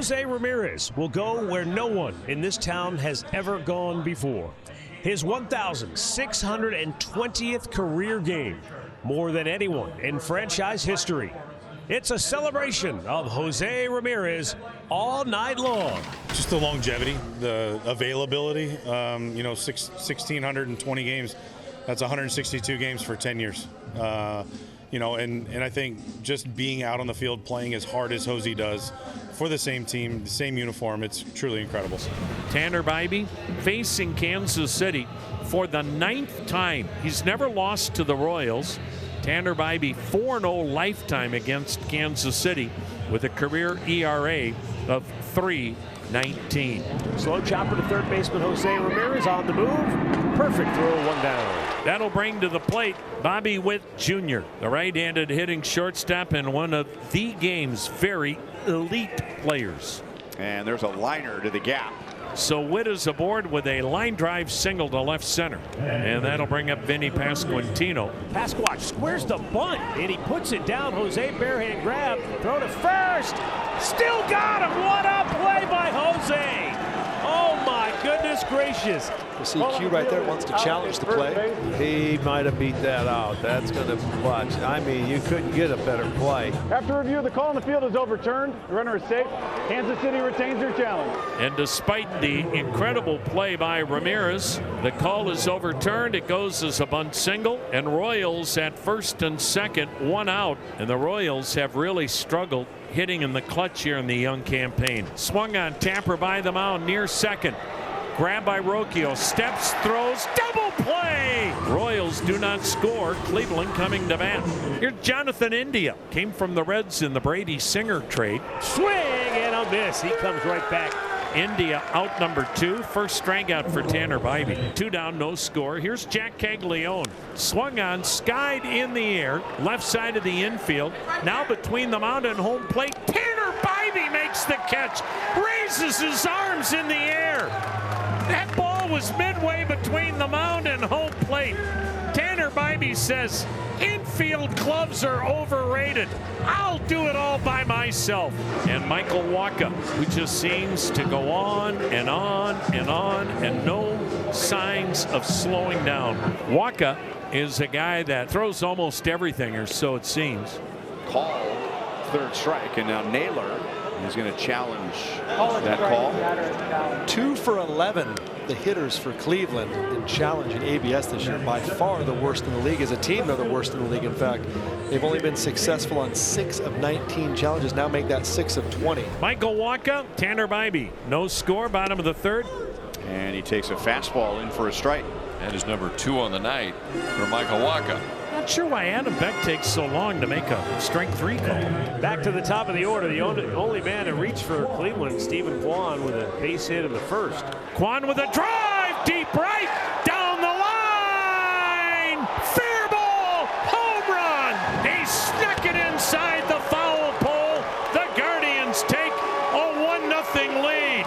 Jose Ramirez will go where no one in this town has ever gone before. His 1,620th career game, more than anyone in franchise history. It's a celebration of Jose Ramirez all night long. Just the longevity, the availability, 1,620 games. That's 162 games for 10 years. And I think just being out on the field playing as hard as Jose does for the same team, the same uniform, it's truly incredible. Tanner Bybee facing Kansas City for the 9th time. He's never lost to the Royals. Tanner Bybee 4-0 lifetime against Kansas City with a career ERA of 3.19. Slow chopper to third baseman Jose Ramirez on the move. Perfect throw, one down. That'll bring to the plate Bobby Witt Jr., the right-handed hitting shortstop and one of the game's very elite players. And there's a liner to the gap. So Witt is aboard with a line drive single to left center. And that'll bring up Vinny Pasquantino. Pasquatch squares the bunt, and he puts it down. Jose barehand grab, throw to first. Still got him. What a play by Jose. Oh, my goodness gracious. You see Q right there wants to challenge the play. He might have beat that out. That's going to watch. I mean, you couldn't get a better play. After review, the call on the field is overturned. The runner is safe. Kansas City retains their challenge. And despite the incredible play by Ramirez, the call is overturned. It goes as a bunt single, and Royals at first and second, one out. And the Royals have really struggled hitting in the clutch here in the young campaign. Swung on, Tapper by the mound near second. Grab by Rocchio, steps, throws, double play! Royals do not score. Cleveland coming to bat. Here's Jonathan India. Came from the Reds in the Brady Singer trade. Swing and a miss. He comes right back. India out number 2. First strikeout for Tanner Bybee. 2 down, no score. Here's Jack Caglione. Swung on, skied in the air. Left side of the infield. Now between the mound and home plate. Tanner Bybee makes the catch. Raises his arms in the air. That ball was midway between the mound and home plate. Tanner Bybee says, infield clubs are overrated. I'll do it all by myself. And Michael Wacha, who just seems to go on and on and on, and no signs of slowing down. Wacha is a guy that throws almost everything, or so it seems. Call, third strike, and now Naylor is going to challenge that call. 2 for 11, the hitters for Cleveland in challenging ABS this year. By far the worst in the league. As a team, they're the worst in the league. In fact, they've only been successful on 6 of 19 challenges. Now make that 6 of 20. Michael Wacha, Tanner Bybee. No score, bottom of the third. And he takes a fastball in for a strike. And his number 2 on the night for Michael Wacha. Not sure why Adam Beck takes so long to make a strike 3 call. Back to the top of the order. The only man to reach for Cleveland, Stephen Kwan, with a base hit in the first. Kwan with a drive, deep right, down the line. Fair ball, home run. He snuck it inside the foul pole. The Guardians take a 1-0 lead.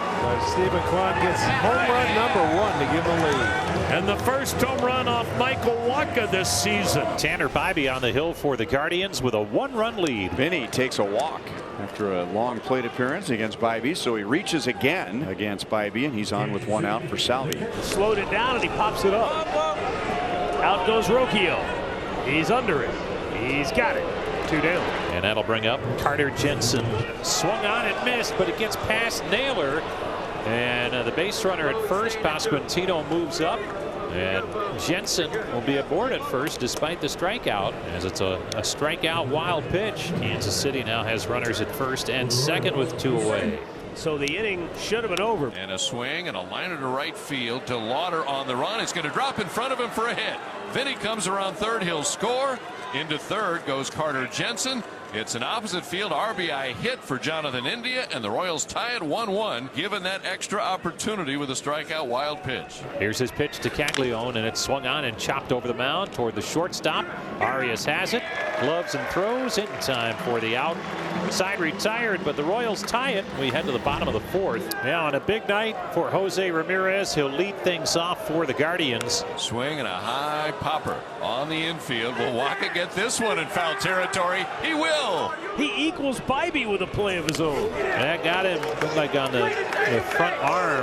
Stephen Kwan gets home run number 1 to give a lead. And the first home run off Michael Wacha this season. Tanner Bybee on the hill for the Guardians with a 1-run lead. Vinny takes a walk after a long plate appearance against Bybee, so he reaches again against Bybee, and he's on with 1 out for Salvi. Slowed it down, and he pops it up. Out goes Rocchio. He's under it. He's got it. 2 down. And that'll bring up Carter Jensen. Swung on and missed, but it gets past Naylor. And the base runner at first, Pasquantino moves up. And Jensen will be aboard at first despite the strikeout, as it's a strikeout wild pitch. Kansas City now has runners at first and second with 2 away. So the inning should have been over. And a swing and a liner to right field to Lauder on the run. It's going to drop in front of him for a hit. Vinny comes around third. He'll score. Into third goes Carter Jensen. It's an opposite field RBI hit for Jonathan India, and the Royals tie it 1-1, given that extra opportunity with a strikeout wild pitch. Here's his pitch to Caglione, and it's swung on and chopped over the mound toward the shortstop. Arias has it, gloves and throws in time for the out. Side retired, but the Royals tie it. We head to the bottom of the 4th. Now on a big night for Jose Ramirez, he'll lead things off for the Guardians. Swing and a high popper on the infield. Will Wacha get this one in foul territory? He will. Hill. He equals Bybee with a play of his own. That got him like on the front arm,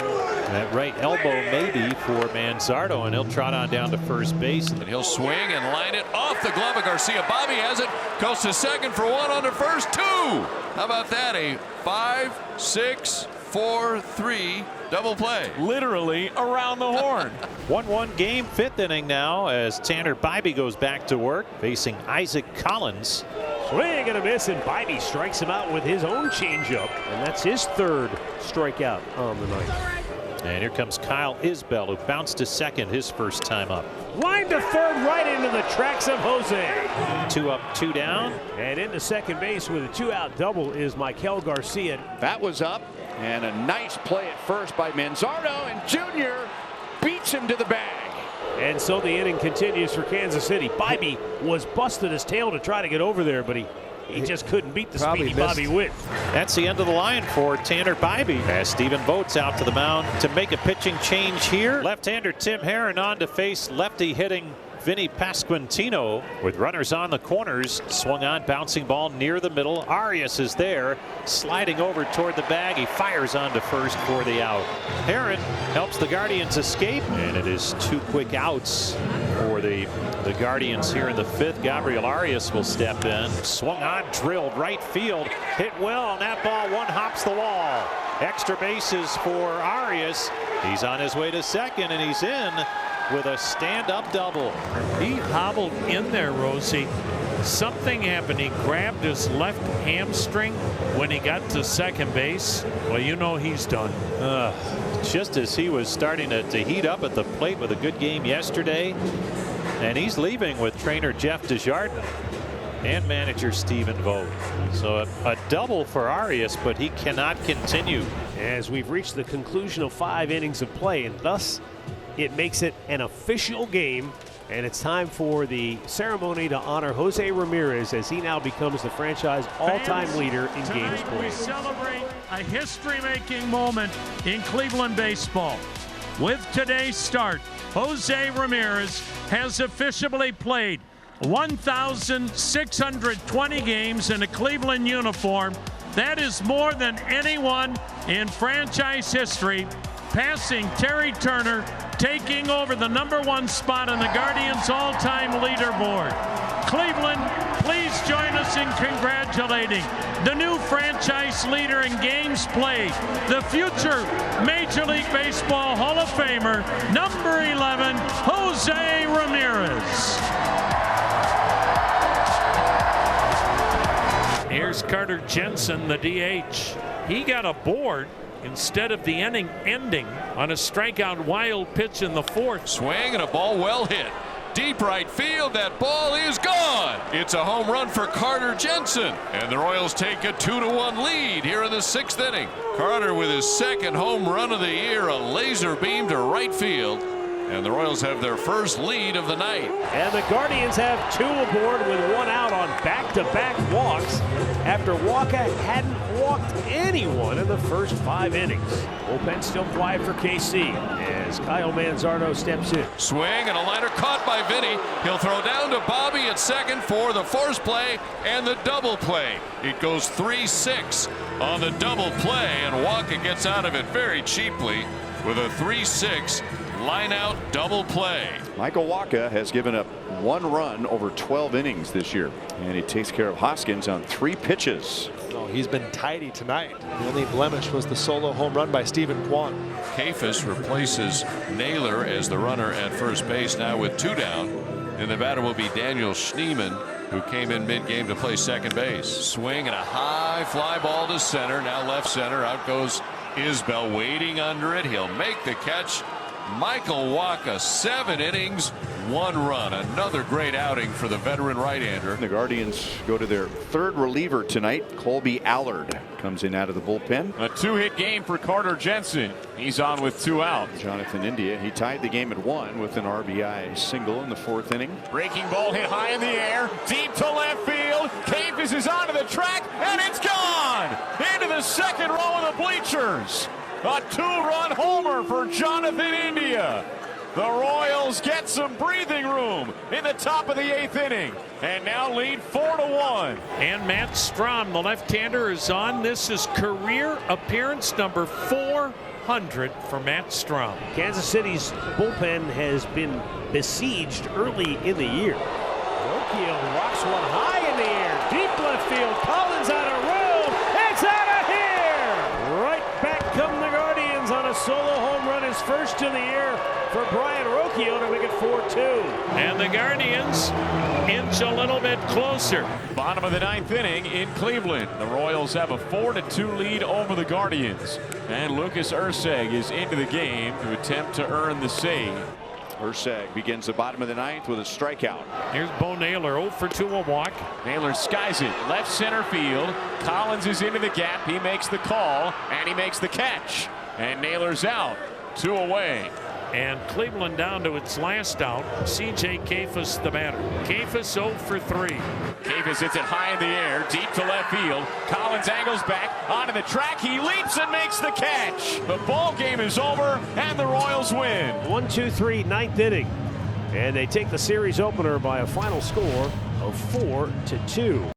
that right elbow maybe for Manzardo, and he'll trot on down to first base. And he'll swing and line it off the glove of Garcia. Bobby has it, goes to second for one, on to first, two. How about that? A 5-6-4-3 double play. Literally around the horn. 1-1 game, fifth inning now as Tanner Bybee goes back to work facing Isaac Collins. Swing and a miss, and Bybee strikes him out with his own changeup, and that's his third strikeout on the night. And here comes Kyle Isbell, who bounced to second his first time up. Line to third, right into the tracks of Jose. 2 up, 2 down. And into second base with a 2-out double is Michael Garcia. That was up, and a nice play at first by Manzardo, and Junior beats him to the bag. And so the inning continues for Kansas City. Bybee was busting his tail to try to get over there, but he just couldn't beat the speedy Bobby Witt. That's the end of the line for Tanner Bybee as Stephen Vogt's out to the mound to make a pitching change here. Left-hander Tim Herron on to face lefty hitting Vinny Pasquantino with runners on the corners. Swung on, bouncing ball near the middle. Arias is there, sliding over toward the bag. He fires on to first for the out. Herron helps the Guardians escape, and it is 2 quick outs for the Guardians here in the fifth. Gabriel Arias will step in. Swung on, drilled right field, hit well, and that ball one hops the wall. Extra bases for Arias. He's on his way to second, and he's in with a stand-up double. He hobbled in there, Rosie. Something happened. He grabbed his left hamstring when he got to second base. Well, you know he's done. Just as he was starting to heat up at the plate with a good game yesterday. And he's leaving with trainer Jeff Desjardins and manager Stephen Vogt. So a double for Arias, but he cannot continue. As we've reached the conclusion of 5 innings of play, and thus it makes it an official game, and it's time for the ceremony to honor Jose Ramirez as he now becomes the franchise all-time leader in games played. We celebrate a history-making moment in Cleveland baseball. With today's start, Jose Ramirez has officially played 1,620 games in a Cleveland uniform. That is more than anyone in franchise history, passing Terry Turner, taking over the #1 spot on the Guardians' all-time leaderboard. Cleveland, please join us in congratulating the new franchise leader in games played, the future Major League Baseball Hall of Famer, number 11, Jose Ramirez. Here's Carter Jensen, the DH. He got a board instead of the inning ending on a strikeout wild pitch in the fourth. Swing and a ball well hit. Deep right field, that ball is gone. It's a home run for Carter Jensen, and the Royals take a 2-1 lead here in the 6th inning. Carter with his second home run of the year, a laser beam to right field, and the Royals have their first lead of the night. And the Guardians have 2 aboard with 1 out on back-to-back walks after Wacha hadn't walked anyone in the first 5 innings. Bullpen still quiet for KC as Kyle Manzardo steps in. Swing and a liner caught by Vinny. He'll throw down to Bobby at second for the force play and the double play. It goes 3-6 on the double play, and Wacha gets out of it very cheaply with a 3-6 line out double play. Michael Wacha has given up 1 run over 12 innings this year, and he takes care of Hoskins on 3 pitches. Oh, he's been tidy tonight. The only blemish was the solo home run by Stephen Kwan. Kafis replaces Naylor as the runner at first base now with 2 down, and the batter will be Daniel Schneemann, who came in mid-game to play second base. Swing and a high fly ball to center. Now left center. Out goes Isbell waiting under it. He'll make the catch. Michael Wacha, 7 innings, 1 run. Another great outing for the veteran right-hander. The Guardians go to their 3rd reliever tonight. Colby Allard comes in out of the bullpen. A 2-hit game for Carter Jensen. He's on with 2 out. Jonathan India, he tied the game at 1 with an RBI single in the 4th inning. Breaking ball hit high in the air, deep to left field. Kafis is onto the track, and it's gone into the 2nd row of the bleachers. A 2-run homer for Jonathan India. The Royals get some breathing room in the top of the 8th inning and now lead 4-1. And Matt Strahm, the left-hander, is on. This is career appearance number 400 for Matt Strahm. Kansas City's bullpen has been besieged early in the year. Rocchio rocks one high in the air. Deep left field. Collins out of room. It's out of here. Right back come the Guardians on a solo home run. His first in the year for Brian Rocchio to make it 4-2. And the Guardians inch a little bit closer. Bottom of the 9th inning in Cleveland. The Royals have a 4-2 lead over the Guardians. And Lucas Erceg is into the game to attempt to earn the save. Erceg begins the bottom of the 9th with a strikeout. Here's Bo Naylor, 0 for 2, a walk. Naylor skies it left center field. Collins is into the gap. He makes the call and he makes the catch. And Naylor's out. 2 away. And Cleveland down to its last out. C.J. Kefis, the batter. Kefis 0 for 3. Kefis hits it high in the air, deep to left field. Collins angles back onto the track. He leaps and makes the catch. The ball game is over, and the Royals win. 1-2-3, 9th inning. And they take the series opener by a final score of 4-2.